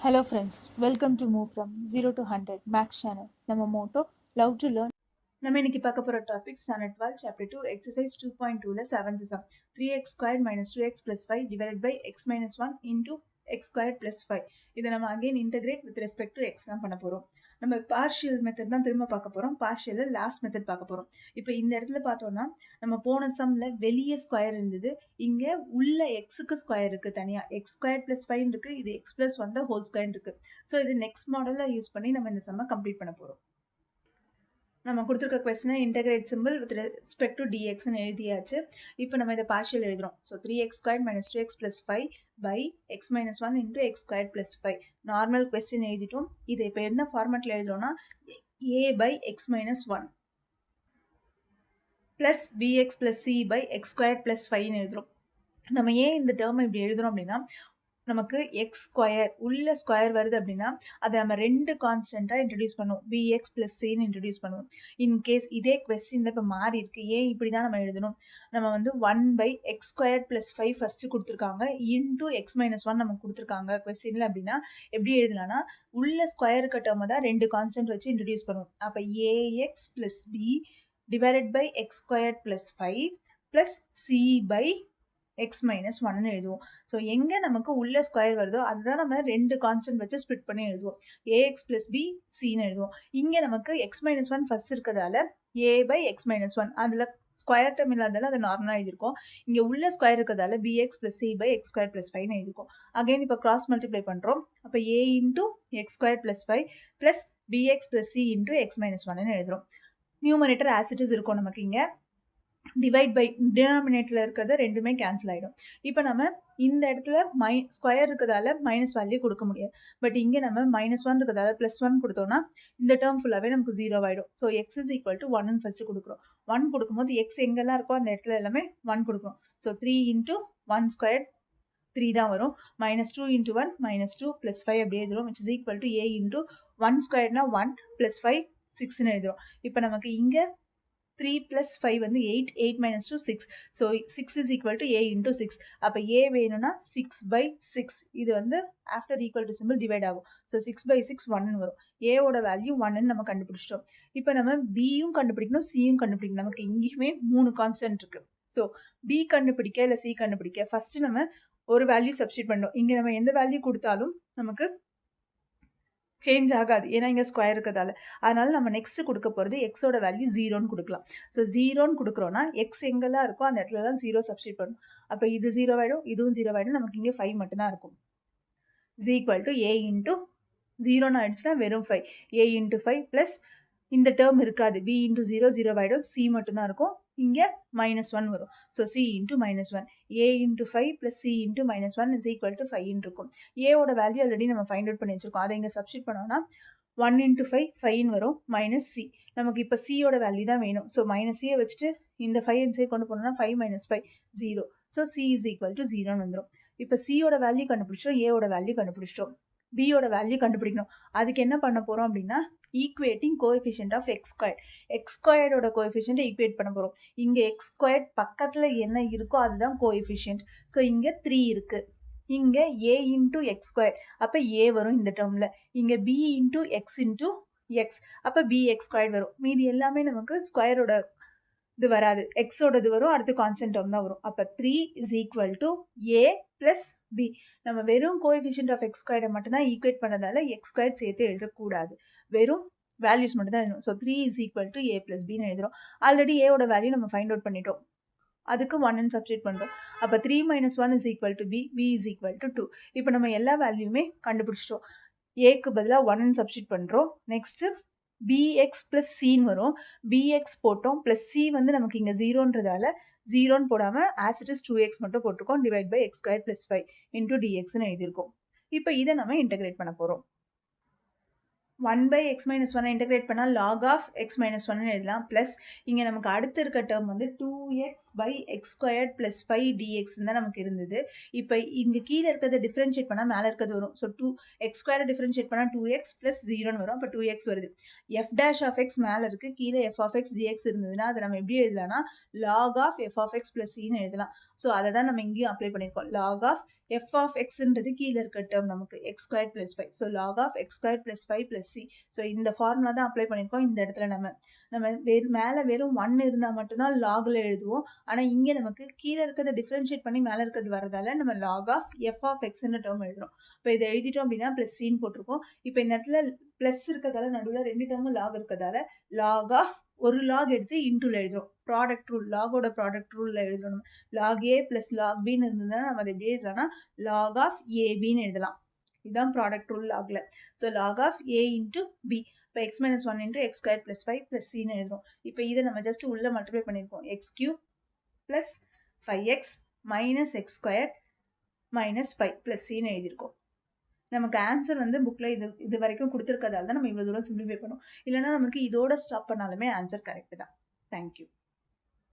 Hello friends, welcome to Move from 0 to 100 Max channel. நம்ம motto love to learn. நம்ம இன்னைக்கு பார்க்க போற topic Sonnet 12 chapter 2 exercise 2.2ல 7th sum 3x squared minus 2x plus 5 divided by x minus 1 into x squared plus 5. இதை நம்ம again integrate with respect to x தான் பண்ண போறோம். நம்ம பார்ஷியல் மெத்தட் தான் திரும்ப பார்க்க போறோம். பார்ஷியல்ல லாஸ்ட் மெத்தட் பார்க்க போறோம். இப்போ இந்த இடத்துல பார்த்தோம்னா நம்ம போன சம்ல வெளியே ஸ்கொயர் இருந்தது, இங்க உள்ள எக்ஸுக்கு ஸ்கொயர் இருக்கு தனியா. எக்ஸ் ஸ்கொயர் பிளஸ் 5 இருக்கு, இது எக்ஸ் பிளஸ் 1 தான் ஹோல் ஸ்கொயர் இருக்கு. ஸோ இது நெக்ஸ்ட் மாடல்ல யூஸ் பண்ணி நம்ம இந்த சம்மை கம்ப்ளீட் பண்ண போறோம். நம்ம கொடுத்துருக்க கொஸ்டினை integrate simple with respect to டிஎக்ஸ்ன்னு எழுதியாச்சு. இப்போ நம்ம இதை பார்ஷியல் எழுதுறோம். So 3x square minus 2x plus 5 by x minus 1 into x square plus 5 normal question எழுதிட்டோம். இதை இப்போ என்ன ஃபார்மேட்டில் எழுதுறோம்னா a by x minus 1 plus bx plus c by x square plus 5ன்னு எழுதுறோம். நம்ம ஏன் இந்த டேர்மை இப்படி எழுதுறோம் அப்படின்னா, நமக்கு எக்ஸ் ஸ்கொயர் உள்ள ஸ்கொயர் வருது அப்படின்னா அதை நம்ம ரெண்டு கான்ஸ்டன்ட்டாக இன்ட்ரடியூஸ் பண்ணுவோம். பிஎக்ஸ் பிளஸ் சின்னு இன்ட்ரடியூஸ் பண்ணுவோம். இன்கேஸ் இதே கொஸ்டின் இப்போ மாறி இருக்கு, ஏன் இப்படி தான் நம்ம எழுதணும். நம்ம வந்து 1 by x square plus 5 first கொடுத்துருக்காங்க, இன்டூ எக்ஸ் மைனஸ் 1 நமக்கு கொடுத்துருக்காங்க கொஸ்டினில். அப்படின்னா எப்படி எழுதலாம்னா, உள்ள ஸ்கொயர் டேர்மை தான் ரெண்டு கான்ஸ்டன்ட் வச்சு இன்ட்ரடியூஸ் பண்ணுவோம். அப்போ ax plus b divided by x square plus 5 plus c by x minus 1ன்னு எழுதுவோம். ஸோ எங்கே நமக்கு உள்ள ஸ்கொயர் வருதோ அதுதான் நம்ம ரெண்டு கான்ஸ்டன்ட் வச்சு ஸ்ப்ளிட் பண்ணி எழுதுவோம். ஏஎக்ஸ் பிளஸ் பி சின்னு எழுதுவோம். இங்கே நமக்கு எக்ஸ் மைனஸ் 1 ஃபர்ஸ்ட் இருக்கிறதால ஏ பை எக்ஸ் மைனஸ் 1, அதில் ஸ்கொயர் டேர்ம் இல்லாதால அதை நார்மலாக எழுதிருக்கோம். இங்கே உள்ள ஸ்கொயர் இருக்கிறதால b x plus c by x square plus 5ன்னு எழுதிருக்கோம். அகைன் இப்போ கிராஸ் மல்டிப்ளை பண்ணுறோம். அப்போ a into x square plus 5 plus b x plus c into x minus 1ன்னு எழுதுறோம். நியூமரேட்டர் ஆஸ் இட் இஸ் இருக்கும் நமக்கு. இங்கே டிவைட் பை டினாமினேட்டரில் இருக்கிறத ரெண்டுமே கேன்சல் ஆகிடும். இப்போ நம்ம இந்த இடத்துல ஸ்கொயர் இருக்கிறதால மைனஸ் வேல்யூ கொடுக்க முடியாது. பட் இங்கே நம்ம -1 இருக்கிறதால +1 கொடுத்தோம்னா இந்த டேர்ம் ஃபுல்லாகவே நமக்கு 0 ஆகிடும். So X is equal to 1 first கொடுக்குறோம். 1 கொடுக்கும்போது எக்ஸ் எங்கெல்லாம் இருக்கோ அந்த இடத்துல எல்லாமே 1 கொடுக்குறோம். ஸோ 3 இன்ட்டு 1 ஸ்கொயர் 3 தான் வரும். -2 இன்ட்டு 1 -2 + 5 அப்படியே எழுதுறோம். Which is equal to a into 1 ஸ்கொயர்னா 1 + 5 6ன்னு எழுதுறோம். இப்போ நமக்கு இங்கே 3 + 5 வந்து 8, 8 - 2 6. So 6 is equal to A into 6. அப்போ ஏ வேணும்னா 6/6. இது வந்து after equal to simple divide ஆகும். ஸோ 6/6 1ன்னு வரும். ஏவோட வேல்யூ 1ன்னு நம்ம கண்டுபிடிச்சிட்டோம். இப்போ நம்ம பியும் கண்டுபிடிக்கணும், சியும் கண்டுபிடிக்கணும். நமக்கு இங்கேயுமே 3 கான்ஸ்டன்ட் இருக்கு. ஸோ பி கண்டுபிடிக்க இல்லை சி கண்டுபிடிக்க ஃபர்ஸ்ட் நம்ம ஒரு வேல்யூ சப்ஸ்டிட் பண்ணோம். இங்கே நம்ம எந்த வேல்யூ கொடுத்தாலும் நமக்கு சேஞ்ச் ஆகாது, ஏன்னா இங்கே ஸ்கொயர் இருக்கிறதால. அதனால நம்ம நெக்ஸ்ட் கொடுக்க போகிறது எக்ஸோட வேல்யூ 0ன்னு கொடுக்கலாம். ஸோ 0ன்னு கொடுக்குறோன்னா எக்ஸ் எங்கெல்லாம் இருக்கோ அந்த இடத்துலலாம் 0 சப்ஸ்டிட் பண்ணணும். அப்போ இது 0 ஆகிடும், இதுவும் 0 ஆகிடும். நமக்கு இங்கே 5 மட்டும்தான் இருக்கும். Is equal to a into 0ன்னு ஆயிடுச்சுன்னா வெறும் 5. ஏ இன்ட்டு 5 ப்ளஸ் இந்த டேர்ம் இருக்காது, பி இன்ட்டு 0 0 ஆகிடும். சி மட்டும்தான் இருக்கும். இங்கே -1 வரும். So c into -1, a into 5 plus c into -1 is equal to 5ன்னு இருக்கும். ஏவோட வேல்யூ ஆல்ரெடி நம்ம ஃபைண்ட் அவுட் பண்ணி வச்சிருக்கோம். அதை இங்கே சப்ஸ்டிட் பண்ணோம்னா 1 இன்ட்டு 5 5ன்னு வரும், மைனஸ் சி. நமக்கு இப்போ சியோட வேல்யூ தான் வேணும். ஸோ -சியை வச்சுட்டு இந்த 5 இன்சைட் கொண்டு போனோம்னா 5 - 5 0. So c is equal to 0ன்னு வந்துடும். இப்போ சியோட வேல்யூ கண்டுபிடிச்சிட்டோம், ஏவோட வேல்யூ கண்டுபிடிச்சிட்டோம். பியோட வேல்யூ கண்டுபிடிக்கணும். அதுக்கு என்ன பண்ண போகிறோம் அப்படின்னா, equating coefficient of x square. X ஸ்கொயரோட கோஎஃபிஷியன்ட்டை ஈக்குவேட் பண்ண போகிறோம். இங்கே எக்ஸ் ஸ்கொயர் பக்கத்தில் என்ன இருக்கோ அதுதான் கோஎஃபிஷியன்ட். ஸோ இங்கே 3 இருக்குது. இங்கே ஏ இன்ட்டு எக்ஸ் ஸ்கொயர், அப்போ ஏ வரும் இந்த டேர்மில். இங்கே b into x into x, அப்போ பி எக்ஸ் ஸ்கொயர் வரும். மீதி எல்லாமே நமக்கு ஸ்கொயரோட இது வராது, எக்ஸோட இது வரும். அடுத்து கான்ஸ்டன்ட் டேர்ம் தான் வரும். அப்போ 3 is equal to a plus b. நம்ம வெறும் கோஎஃபிஷியன்ட் ஆஃப் எக்ஸ் ஸ்கொயரை மட்டும் தான் ஈக்குவேட் பண்ணதால எக்ஸ் ஸ்கொயர் சேர்த்து எழுதக்கூடாது, வெறும் வேல்யூஸ் மட்டும் தான் எழுதணும். So 3 is equal to a plus பின்னு எழுதுறோம். ஆல்ரெடி ஏவோட வேல்யூ நம்ம ஃபைண்ட் அவுட் பண்ணிட்டோம், அதுக்கு 1ன்னு சப்ஸ்டிட் பண்ணுறோம். அப்போ 3 - 1 is equal to b, b is equal to 2. இப்போ நம்ம எல்லா வேல்யூமே கண்டுபிடிச்சிட்டோம். ஏக்கு பதிலாக 1ன்னு சப்ஸ்டிட் பண்ணுறோம். நெக்ஸ்ட்டு பிஎக்ஸ் ப்ளஸ் சின்னு வரும். பிஎக்ஸ் போட்டோம், ப்ளஸ் சி வந்து நமக்கு இங்கே 0ன்றதால 0ன்னு போடாமல் ஆஸ் இட் இஸ் 2x மட்டும் போட்டிருக்கோம். Divide by x square plus 5 into டிஎக்ஸ்ன்னு எழுதியிருக்கோம். இப்போ இதை நம்ம இன்டகிரேட் பண்ண போகிறோம். 1 பை எக்ஸ் மைனஸ் 1 இன்டகிரேட் பண்ணால் லாக் ஆஃப் எக்ஸ் மைனஸ் 1ன்னு எழுதலாம். ப்ளஸ் இங்கே நமக்கு அடுத்து இருக்க டேர்ம் வந்து 2x by x square plus 5 டிஎக்ஸ்ன்னு தான் நமக்கு இருந்தது. இப்போ இங்கே கீழே இருக்கிறத டிஃப்ரென்ஷியேட் பண்ணால் மேலே இருக்கிறது வரும். ஸோ 2x ஸ்கொயரை டிஃப்ரென்ஷியேட் பண்ணால் 2x ப்ளஸ் 0ன்னு வரும். அப்போ 2x வருது. எஃப் டேஷ் ஆஃப் எக்ஸ் மேலே இருக்குது, கீழே எஃப் ஆஃப் எக்ஸ் டிஎக்ஸ் இருந்ததுன்னா அதை நம்ம எப்படி எழுதலாம்னா log of f of x plus சின்னு எழுதலாம். ஸோ அதை தான் நம்ம இங்கேயும் அப்ளை பண்ணியிருக்கோம். லாக் ஆஃப் எஃப் ஆஃப் எக்ஸ்ன்றது கீழே இருக்க டேர்ம் நமக்கு x square plus five. So log of x square plus five plus c. So இந்த ஃபார்முலா தான் அப்ளை பண்ணியிருக்கோம் இந்த இடத்துல. நம்ம மேலே வெறும் 1 இருந்தால் மட்டும்தான் லாகில் எழுதுவோம். ஆனால் இங்கே நமக்கு கீழே இருக்கிறத டிஃப்ரென்ஷியேட் பண்ணி மேலே இருக்கிறது வரதால நம்ம லாக் ஆஃப் எஃப் ஆஃப் எக்ஸ்ன்ற டேர்ம் எழுதுறோம். இப்போ இதை எழுதிட்டோம் அப்படின்னா ப்ளஸ் சின்னு போட்டிருக்கோம். இப்போ இந்த இடத்துல ப்ளஸ் இருக்கிறதால நடுவில் 2 டேர்மும் லாக் இருக்கிறதால லாக் ஆஃப் ஒரு லாக் எடுத்து இன்டூல எழுதுறோம். ப்ராடக்ட் ரூல், லாகோட ப்ராடக்ட் ரூலில் எழுதணும். லாக் ஏ ப்ளஸ் லாக் பின்னு இருந்ததுன்னா நம்ம அதை எப்படி எழுதலாம்னா லாக் ஆஃப் ஏபின்னு எழுதலாம். இதுதான் ப்ராடக்ட் ரூல் லாகில். So log of a into b. இப்போ x minus 1 into x square plus five plus சின்னு எழுதுறோம். இப்போ இதை நம்ம ஜஸ்ட் உள்ளே மல்டிப்ளை பண்ணியிருக்கோம். X cube plus 5x minus x square minus 5 plus சின்னு எழுதியிருக்கோம். நமக்கு ஆன்சர் வந்து புக்கில் இது வரைக்கும் கொடுத்துருக்கதால தான் நம்ம இவ்வளோ தூரம் சிம்பிளிஃபை பண்ணோம். இல்லைனா நமக்கு இதோட ஸ்டாப் பண்ணாலுமே ஆன்சர் கரெக்டு தான். தேங்க்யூ.